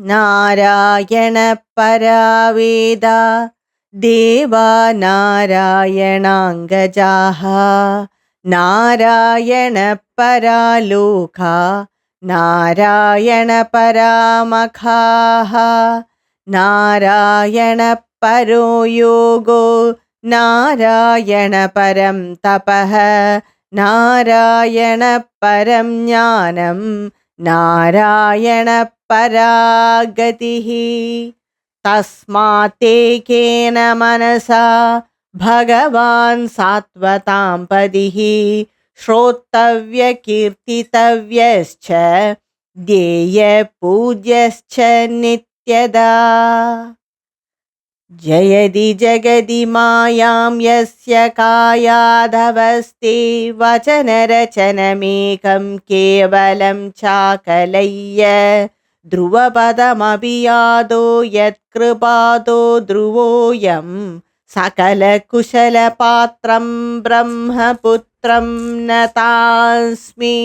नारायण परावेदा देवा नारायणाङ्गजाः नारायण परालोका नारायण परामखाः नारायण परो योगो नारायण परं तपः नारायण परं ज्ञानं नारायण परागतिः तस्मातेकेन मनसा भगवान् सात्वतां पदिः श्रोतव्यकीर्तितव्यश्च ध्येयपूज्यश्च नित्यदा जयति जगति मायां यस्य कायाधवस्ते वचनरचनमेकं केवलं चाकलय्य ध्रुवपदमपि यादो यत्कृपादो ध्रुवोऽयं सकलकुशलपात्रं ब्रह्मपुत्रं नतास्मि।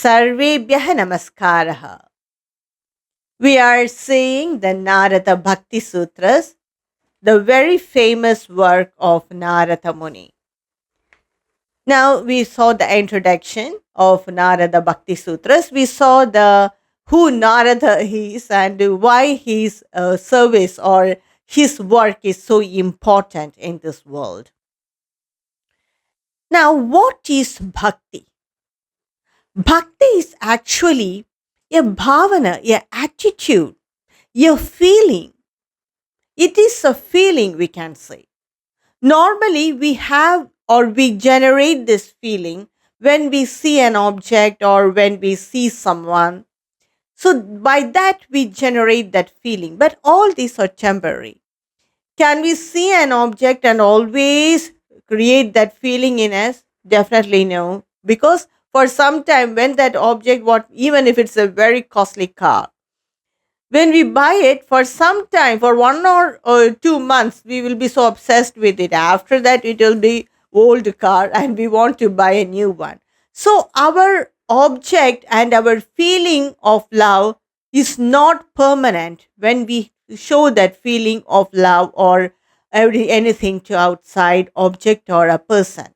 सर्वेभ्यः नमस्कारः। We are seeing the Narada Bhakti Sutras, the very famous work of Narada Muni. Now we saw the introduction of Narada Bhakti Sutras. We saw who Narada is and why his service or his work is so important in this world. Now, what is bhakti? Bhakti is actually a bhavana, a attitude, a feeling. It is a feeling, we can say. Normally, we have or we generate this feeling when we see an object or when we see someone. So, by that, we generate that feeling. But all these are temporary. Can we see an object and always create that feeling in us? Definitely no. Because for some time, when that object, even if it's a very costly car, when we buy it for some time, for 1 or 2 months, we will be so obsessed with it. After that, it will be old car and we want to buy a new one. So our object and our feeling of love is not permanent when we show that feeling of love or anything to outside object or a person.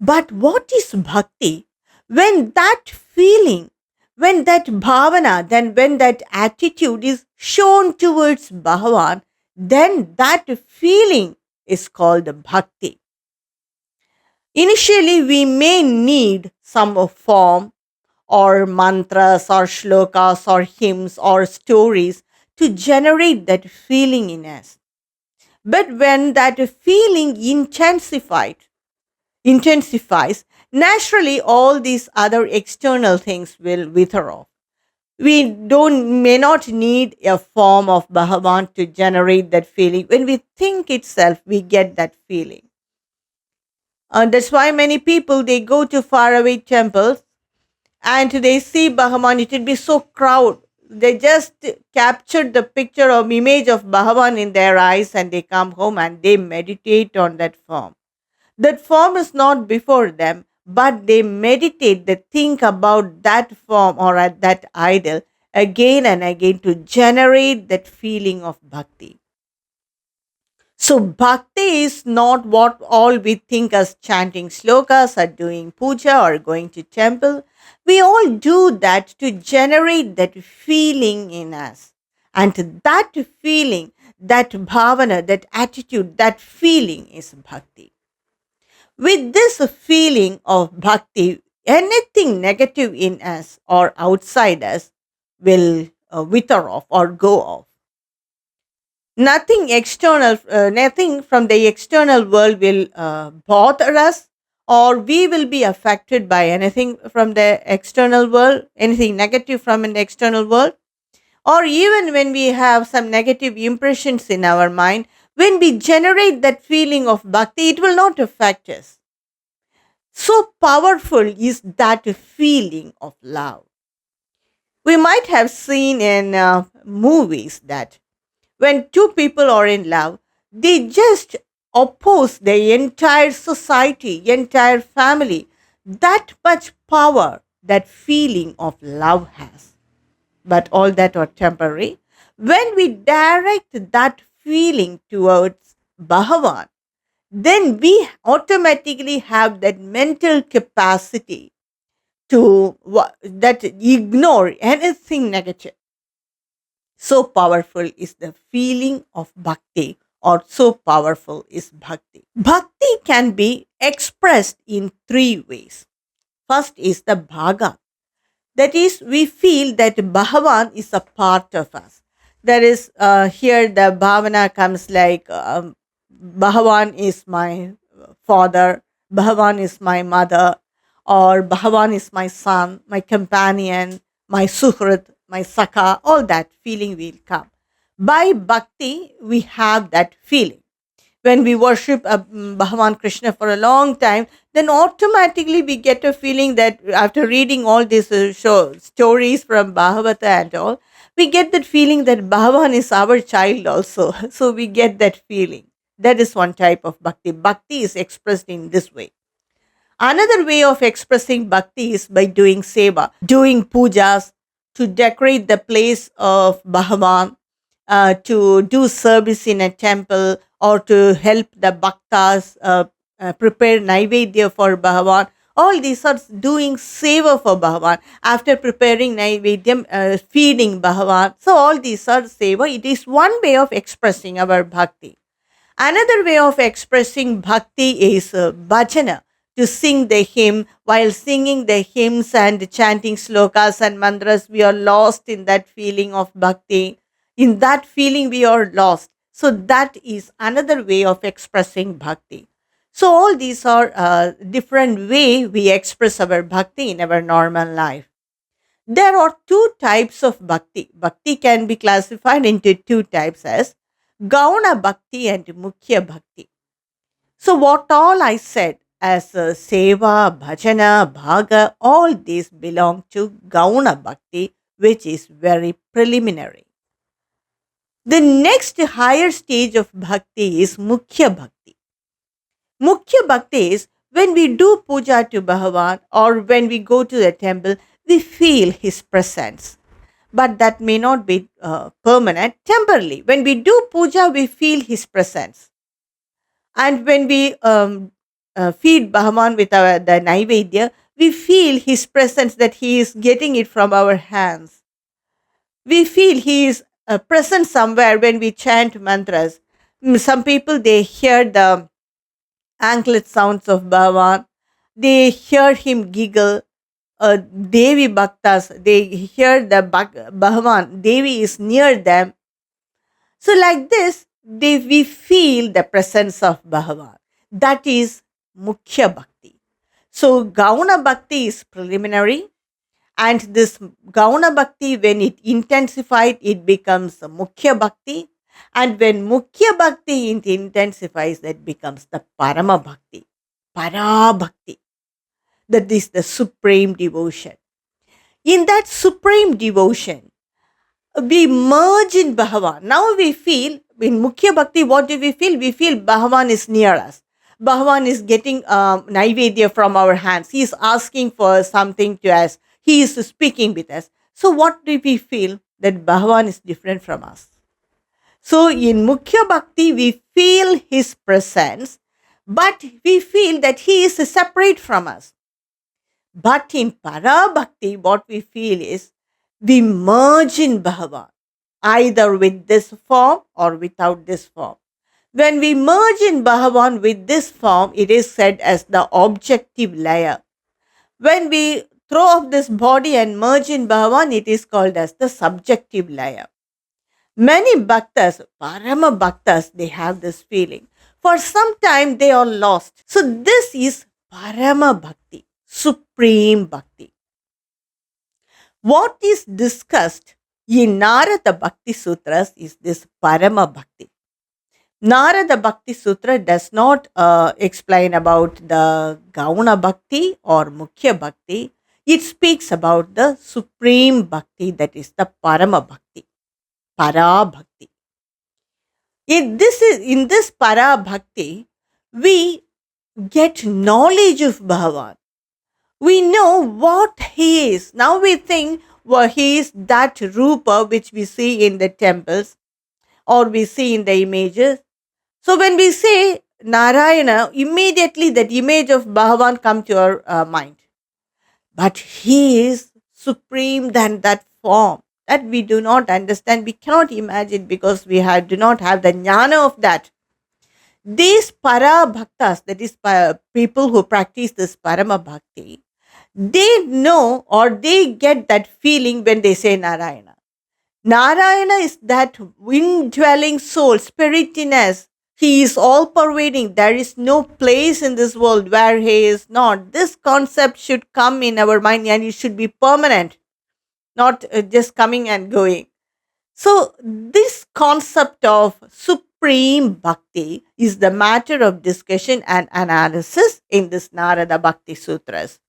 But what is bhakti? When that feeling, when that bhavana, then when that attitude is shown towards Bhagavan, then that feeling is called bhakti. Initially, we may need some form or mantras or shlokas or hymns or stories to generate that feeling in us. But when that feeling intensifies, naturally all these other external things will wither off. We may not need a form of Bhagavan to generate that feeling. When we think itself, we get that feeling. That's why many people, they go to faraway temples and they see Bhagavan. It will be so crowded. They just captured the picture or image of Bhagavan in their eyes and they come home and they meditate on that form. That form is not before them, but they meditate, they think about that form or that idol again and again to generate that feeling of bhakti. So bhakti is not what all we think as chanting slokas or doing puja or going to temple. We all do that to generate that feeling in us. And that feeling, that bhavana, that attitude, that feeling is bhakti. With this feeling of bhakti, anything negative in us or outside us will wither off or go off. Nothing from the external world will bother us, or we will be affected by anything from the external world, anything negative from an external world. Or even when we have some negative impressions in our mind, when we generate that feeling of bhakti, it will not affect us. So powerful is that feeling of love. We might have seen in movies that when two people are in love, they just oppose the entire society, entire family. That much power that feeling of love has. but all that are temporary. When we direct that feeling towards Bhagavan, then we automatically have that mental capacity to that ignore anything negative. So powerful is the feeling of bhakti, or so powerful is bhakti. Bhakti can be expressed in three ways. First is the bhaga. That is, we feel that Bhagavan is a part of us. That is, here the bhavana comes like Bhagavan is my father, Bhagavan is my mother, or Bhagavan is my son, my companion, my suhrit, my sakha, all that feeling will come. By bhakti, we have that feeling. When we worship Bhagavan Krishna for a long time, then automatically we get a feeling that after reading all these stories from Bhagavata and all, we get that feeling that Bhagavan is our child also. So we get that feeling. That is one type of bhakti. Bhakti is expressed in this way. Another way of expressing bhakti is by doing seva, doing pujas, to decorate the place of Bhagavan, to do service in a temple, or to help the bhaktas prepare naivedya for Bhagavan. All these are doing seva for Bhagavan. After preparing naivedyam, feeding Bhagavan. So all these are seva. It is one way of expressing our bhakti. Another way of expressing bhakti is bhajana, to sing the hymn. While singing the hymns and chanting slokas and mantras, we are lost in that feeling of bhakti. In that feeling, we are lost. So that is another way of expressing bhakti. So all these are different way we express our bhakti in our normal life. There are two types of bhakti. Bhakti can be classified into two types as Gauna Bhakti and Mukhya Bhakti. So, what all I said as Seva, Bhajana, Bhaga, all these belong to Gauna Bhakti, which is very preliminary. The next higher stage of Bhakti is Mukhya Bhakti. Mukhya Bhakti is when we do puja to Bhagavan or when we go to the temple, we feel his presence. But that may not be permanent, temporarily. When we do puja, we feel his presence. And when we feed Bhagavan with the Naivedya, we feel his presence, that he is getting it from our hands. We feel he is present somewhere when we chant mantras. Some people, they hear the anklet sounds of Bhagavan. They hear him giggle. Devi Bhaktas, they hear the Bhagavan. Devi is near them. So like this, we feel the presence of Bhagavan. That is Mukhya Bhakti. So Gauna Bhakti is preliminary, and this Gauna Bhakti, when it intensifies, it becomes Mukhya Bhakti. And when Mukhya Bhakti it intensifies, that becomes the Parama Bhakti, Para Bhakti. That is the supreme devotion. In that supreme devotion, we merge in Bhagavan. Now we feel, in Mukhya Bhakti, what do we feel? We feel Bhagavan is near us. Bhagavan is getting Naivedya from our hands. He is asking for something to us. He is speaking with us. So what do we feel? That Bhagavan is different from us. So in Mukhya Bhakti, we feel his presence, but we feel that he is separate from us. But in Para Bhakti, what we feel is we merge in Bhagavan, either with this form or without this form. When we merge in Bhagavan with this form, it is said as the objective layer. When we throw off this body and merge in Bhagavan, it is called as the subjective layer. Many bhaktas, Parama bhaktas, they have this feeling. For some time, they are lost. So this is Parama Bhakti, supreme bhakti. What is discussed in Narada Bhakti Sutras is this Parama Bhakti. Narada Bhakti Sutra does not explain about the Gauna Bhakti or Mukhya Bhakti. It speaks about the supreme bhakti, that is the Parama Bhakti, Para Bhakti. In this Para Bhakti, we get knowledge of Bhagavan. We know what he is. Now we think, Well, he is that Rupa which we see in the temples or we see in the images. So when we say Narayana, immediately that image of Bhagavan come to our mind. But he is supreme than that form. That we do not understand, we cannot imagine because do not have the jnana of that. These para bhaktas, that is people who practice this parama bhakti, they know or they get that feeling when they say Narayana. Narayana is that indwelling soul, spirit in us. He is all pervading. There is no place in this world where he is not. This concept should come in our mind and it should be permanent, not just coming and going. So, this concept of supreme bhakti is the matter of discussion and analysis in this Narada Bhakti Sutras.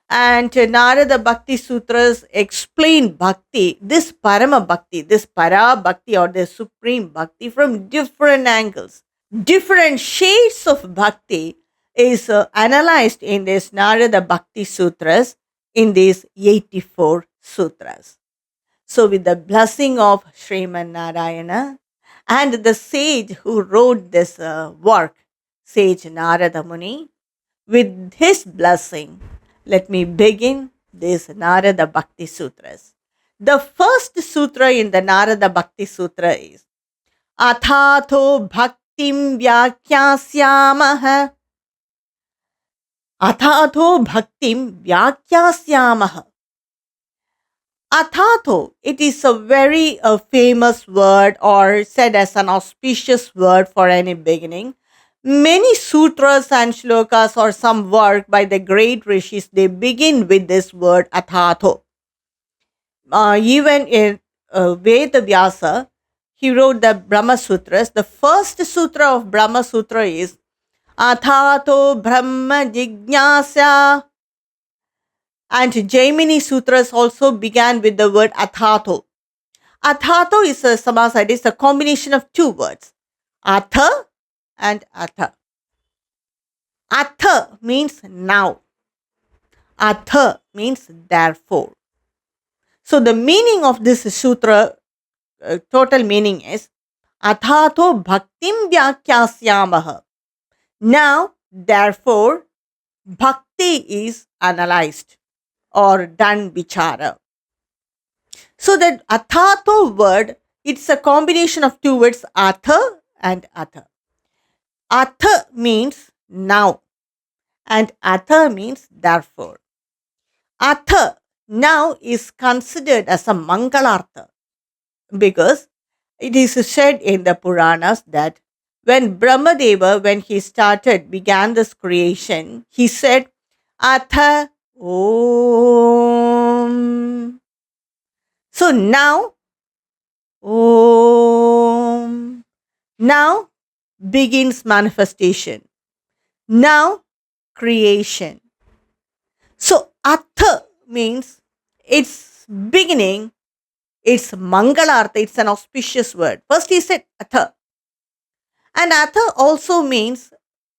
And Narada Bhakti Sutras explain bhakti, this Parama Bhakti, this Para Bhakti or the Supreme Bhakti from different angles. Different shades of bhakti is analyzed in this Narada Bhakti Sutras in these 84 sutras. So, with the blessing of Sriman Narayana and the sage who wrote this work, Sage Narada Muni, with his blessing, let me begin this Narada Bhakti Sutras. The first sutra in the Narada Bhakti Sutra is Athatho Bhaktim Vyakyasyamaha. Athatho Bhaktim Vyakyasyamaha. Athatho, it is a very famous word or said as an auspicious word for any beginning. Many sutras and shlokas or some work by the great rishis, they begin with this word Athatho. Even in Veda Vyasa, he wrote the Brahma Sutras. The first sutra of Brahma Sutra is Athatho Brahma Jignasa. And Jaimini Sutras also began with the word Athatho. Athatho is a samasa, it is a combination of two words, Atha and Atha. Atha means now. Atha means therefore. So the meaning of this sutra, total meaning is Athatho Bhaktim Vyakyasyamaha. Now, therefore, Bhakti is analyzed or done vichara. So that Athatho word, it's a combination of two words, Atha and Atha. Atha means now and Atha means therefore. Atha now is considered as a Mangalartha because it is said in the Puranas that when Brahmadeva, when he began this creation, he said, Atha Om. So now, Om. Now begins manifestation. Now creation. So Atha means it's beginning, it's Mangalartha, it's an auspicious word. First he said Atha. And Atha also means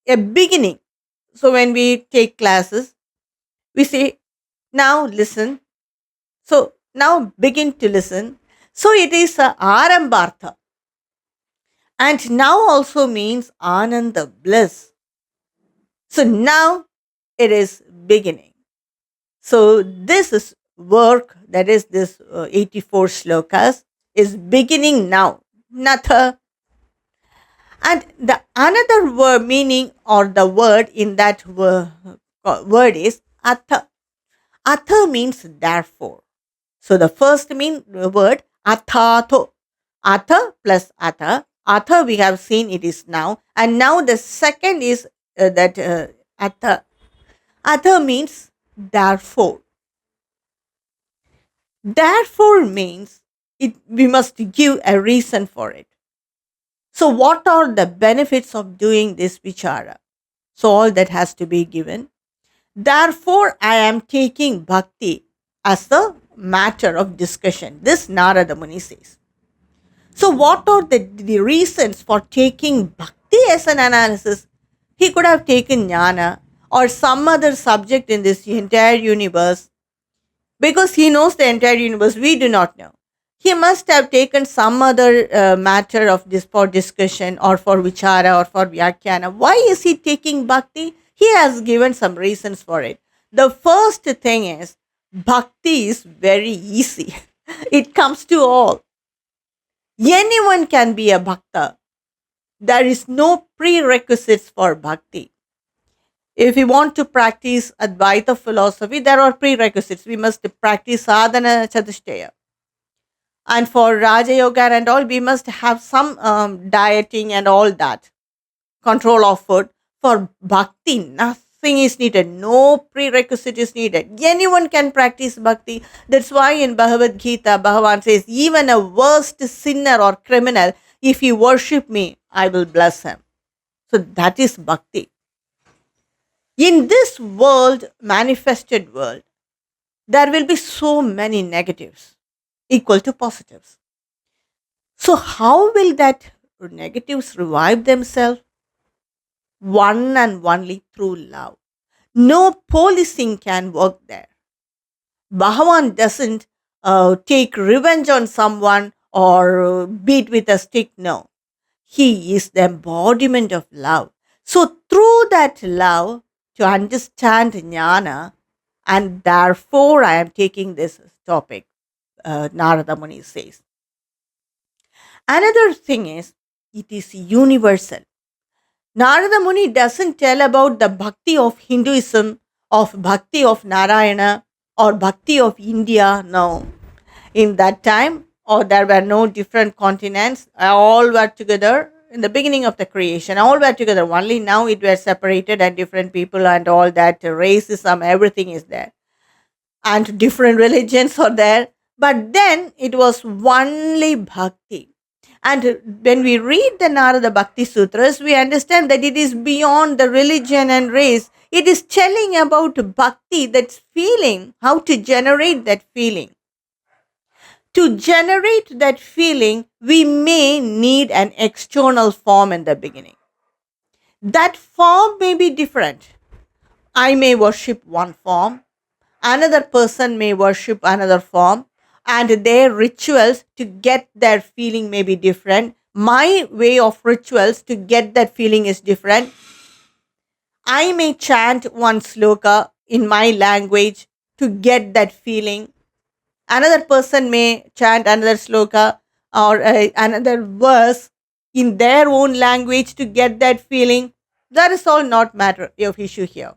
a beginning. So when we take classes, we say, now listen. So now begin to listen. So it is a Arambartha. And now also means Ananda, bliss. So now it is beginning. So this is work, that is this 84 shlokas, is beginning now. Natha. And the another word meaning or the word in that word is Atha. Atha means therefore. So the first word Athatho. Atha plus Atha. Atha we have seen it is now. And now the second is Atha. Atha means therefore. Therefore means we must give a reason for it. So what are the benefits of doing this vichara? So all that has to be given. Therefore, I am taking bhakti as the matter of discussion. This Narada Muni says. So what are the reasons for taking bhakti as an analysis? He could have taken jnana or some other subject in this entire universe. because he knows the entire universe. We do not know. He must have taken some other matter of this for discussion or for vichara or for vyakhyana. Why is he taking bhakti? He has given some reasons for it. The first thing is bhakti is very easy. It comes to all. Anyone can be a bhakta. There is no prerequisites for bhakti. If we want to practice Advaita philosophy, there are prerequisites. We must practice sadhana chatushtaya. And for Raja Yoga and all, we must have some dieting and all that, control of food. For bhakti, nothing is needed. No prerequisite is needed. Anyone can practice bhakti. That's why in Bhagavad Gita, Bhagavan says, even a worst sinner or criminal, if he worship me, I will bless him. So that is bhakti. In this world, manifested world, there will be so many negatives equal to positives. So how will that negatives revive themselves? One and only through love. No policing can work there. Bhagavan doesn't take revenge on someone or beat with a stick. No. He is the embodiment of love. So through that love, to understand jnana, and therefore I am taking this topic, Narada Muni says. Another thing is, it is universal. Narada Muni doesn't tell about the bhakti of Hinduism, of bhakti of Narayana, or bhakti of India. No. In that time, or there were no different continents, all were together in the beginning of the creation, all were together. Only now it were separated and different people and all that racism, everything is there. And different religions are there. But then it was only bhakti. And when we read the Narada Bhakti Sutras, we understand that it is beyond the religion and race. It is telling about bhakti, that feeling, how to generate that feeling. To generate that feeling, we may need an external form in the beginning. That form may be different. I may worship one form, another person may worship another form, and their rituals to get their feeling may be different. My way of rituals to get that feeling is different. I may chant one sloka in my language to get that feeling. Another person may chant another sloka or another verse in their own language to get that feeling. That is all not matter of issue here.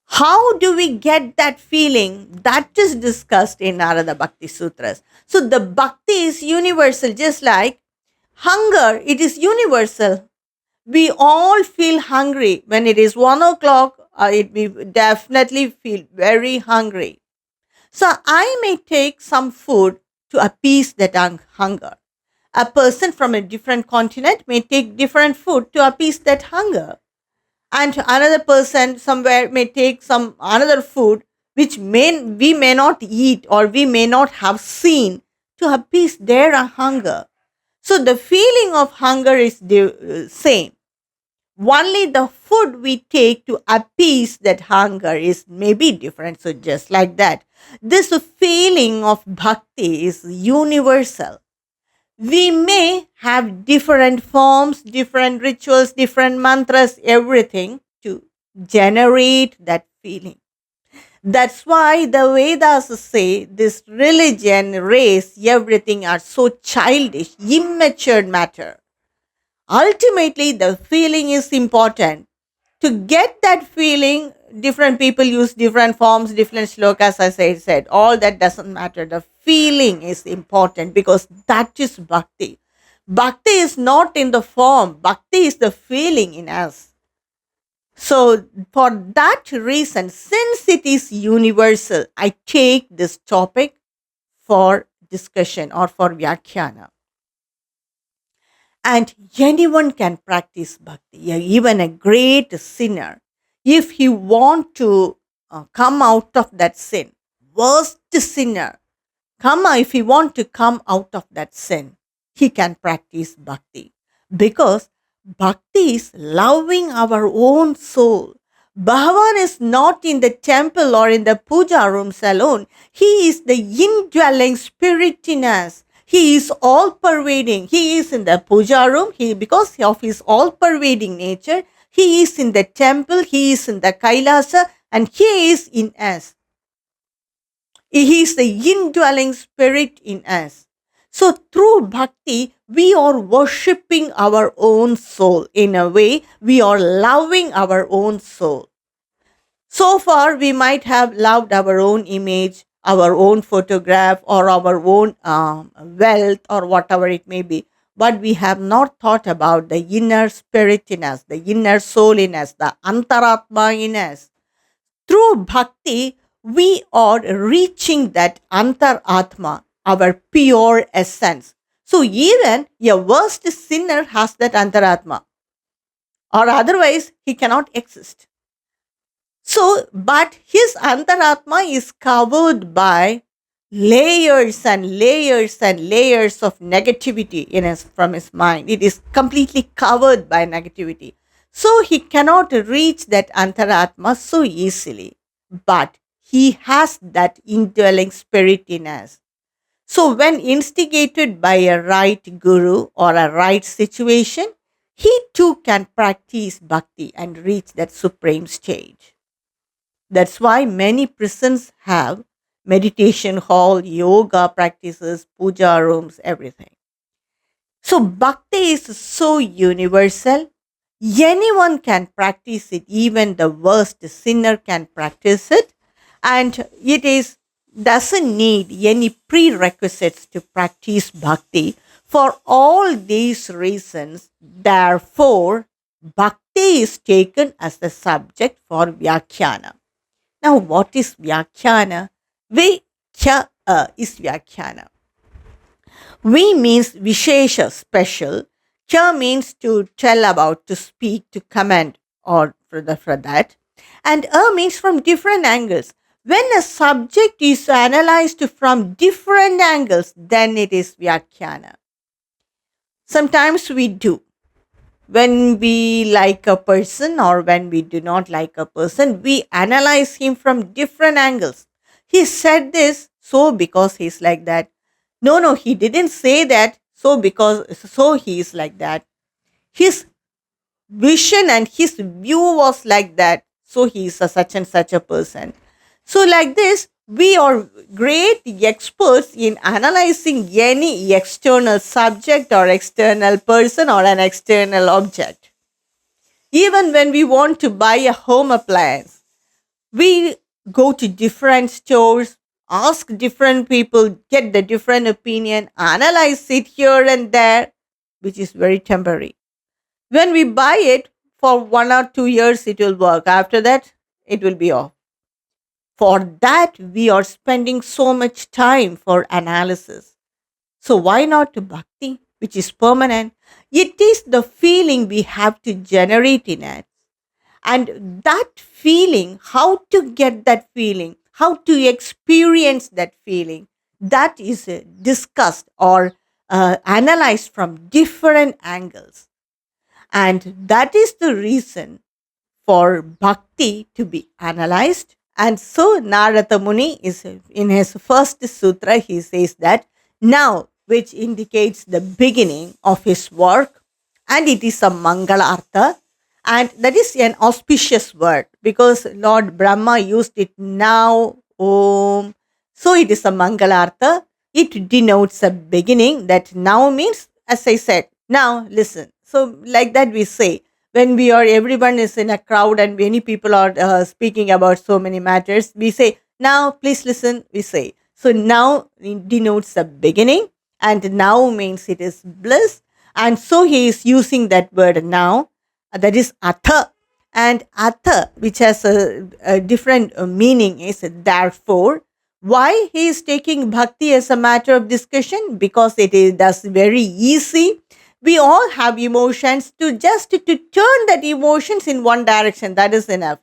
How do we get that feeling? That is discussed in Narada Bhakti Sutras. So the bhakti is universal, just like hunger, it is universal. We all feel hungry. When it is 1 o'clock, we definitely feel very hungry. So I may take some food to appease that hunger. A person from a different continent may take different food to appease that hunger. And another person somewhere may take some another food which we may not eat or we may not have seen to appease their hunger. So the feeling of hunger is the same. Only the food we take to appease that hunger is maybe different. So just like that, this feeling of bhakti is universal. We may have different forms, different rituals, different mantras, everything to generate that feeling. That's why the Vedas say this religion, race, everything are so childish, immature matter. Ultimately, the feeling is important. To get that feeling, different people use different forms, different slokas, as I said. All that doesn't matter. The feeling is important because that is bhakti. Bhakti is not in the form, bhakti is the feeling in us. So, for that reason, since it is universal, I take this topic for discussion or for vyakhyana. And anyone can practice bhakti, even a great sinner. If he want to come out of that sin, worst sinner, if he want to come out of that sin, he can practice bhakti. Because bhakti is loving our own soul. Bhagavan is not in the temple or in the puja rooms alone. He is the indwelling spirit in us. He is all pervading. He is in the puja room. Because of his all pervading nature, he is in the temple, he is in the Kailasa, and he is in us. He is the indwelling spirit in us. So through bhakti, we are worshipping our own soul. In a way, we are loving our own soul. So far, we might have loved our own image, our own photograph, or our own wealth, or whatever it may be. But we have not thought about the inner spirit in us, the inner soul in us, the antaratma in us. Through bhakti, we are reaching that antaratma, our pure essence. So even a worst sinner has that antaratma, or otherwise he cannot exist. So, but his antaratma is covered by layers and layers and layers of negativity in his, from his mind. It is completely covered by negativity. So he cannot reach that antaratma so easily. But he has that indwelling spirit in us. So when instigated by a right guru or a right situation, he too can practice bhakti and reach that supreme stage. That's why many prisons have meditation hall, yoga practices, puja rooms, everything. So bhakti is so universal. Anyone can practice it. Even the worst sinner can practice it. And it is doesn't need any prerequisites to practice bhakti. For all these reasons, therefore, bhakti is taken as the subject for vyakhyana. Now, what is Vyakhyana? Vya is Vyakhyana. V means Vishesha, special. Kya means to tell about, to speak, to comment, or for that. And means from different angles. When a subject is analyzed from different angles, then it is Vyakhyana. Sometimes we do. When we like a person or when we do not like a person, we analyze him from different angles. He said this, so because he's like that. No, he didn't say that, so he is like that. His vision and his view was like that, so he is such and such a person. So, like this, we are great experts in analyzing any external subject or external person or an external object. Even when we want to buy a home appliance, we go to different stores, ask different people, get the different opinion, analyze it here and there, which is very temporary. When we buy it for 1 or 2 years, it will work. After that, it will be off. For that, we are spending so much time for analysis. So, why not to bhakti, which is permanent? It is the feeling we have to generate in it. And that feeling, how to get that feeling, how to experience that feeling, that is discussed or analyzed from different angles. And that is the reason for bhakti to be analyzed. And so Narada Muni is in his first sutra, he says that now, which indicates the beginning of his work, and it is a Mangalartha, and that is an auspicious word because Lord Brahma used it now, Om. So it is a Mangalartha. It denotes a beginning. That now means, as I said, now listen. So, like that, we say when we are, everyone is in a crowd and many people are speaking about so many matters, we say, now please listen, we say. So, now denotes a beginning, and now means it is bliss. And so, he is using that word now, that is atha. And atha, which has a different meaning, is therefore. Why he is taking bhakti as a matter of discussion? Because it is thus very easy. We all have emotions, to just to turn that emotions in one direction, that is enough.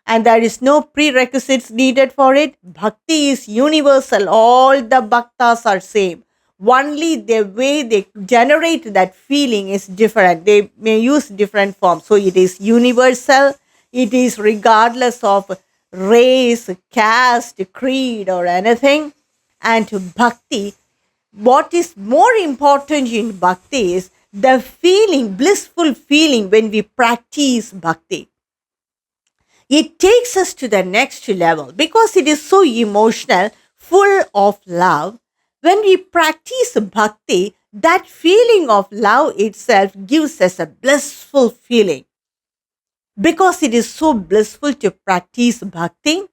And there is no prerequisites needed for it. Bhakti is universal. All the bhaktas are same. Only the way they generate that feeling is different. They may use different forms. So it is universal. It is regardless of race, caste, creed, or anything. And bhakti, what is more important in bhakti is the feeling, blissful feeling when we practice bhakti. It takes us to the next level because it is so emotional, full of love. When we practice bhakti, that feeling of love itself gives us a blissful feeling because it is so blissful to practice bhakti.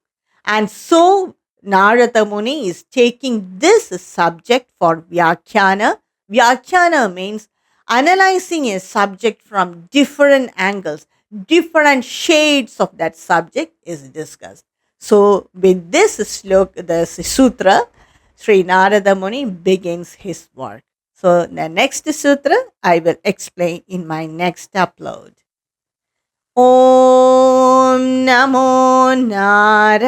And so Narada Muni is taking this subject for Vyakhyana. Vyakhyana means analyzing a subject from different angles, different shades of that subject is discussed. So with this slok, the sutra, Sri Narada Muni begins his work. So the next sutra I will explain in my next upload. ॐ नमो नारायणाय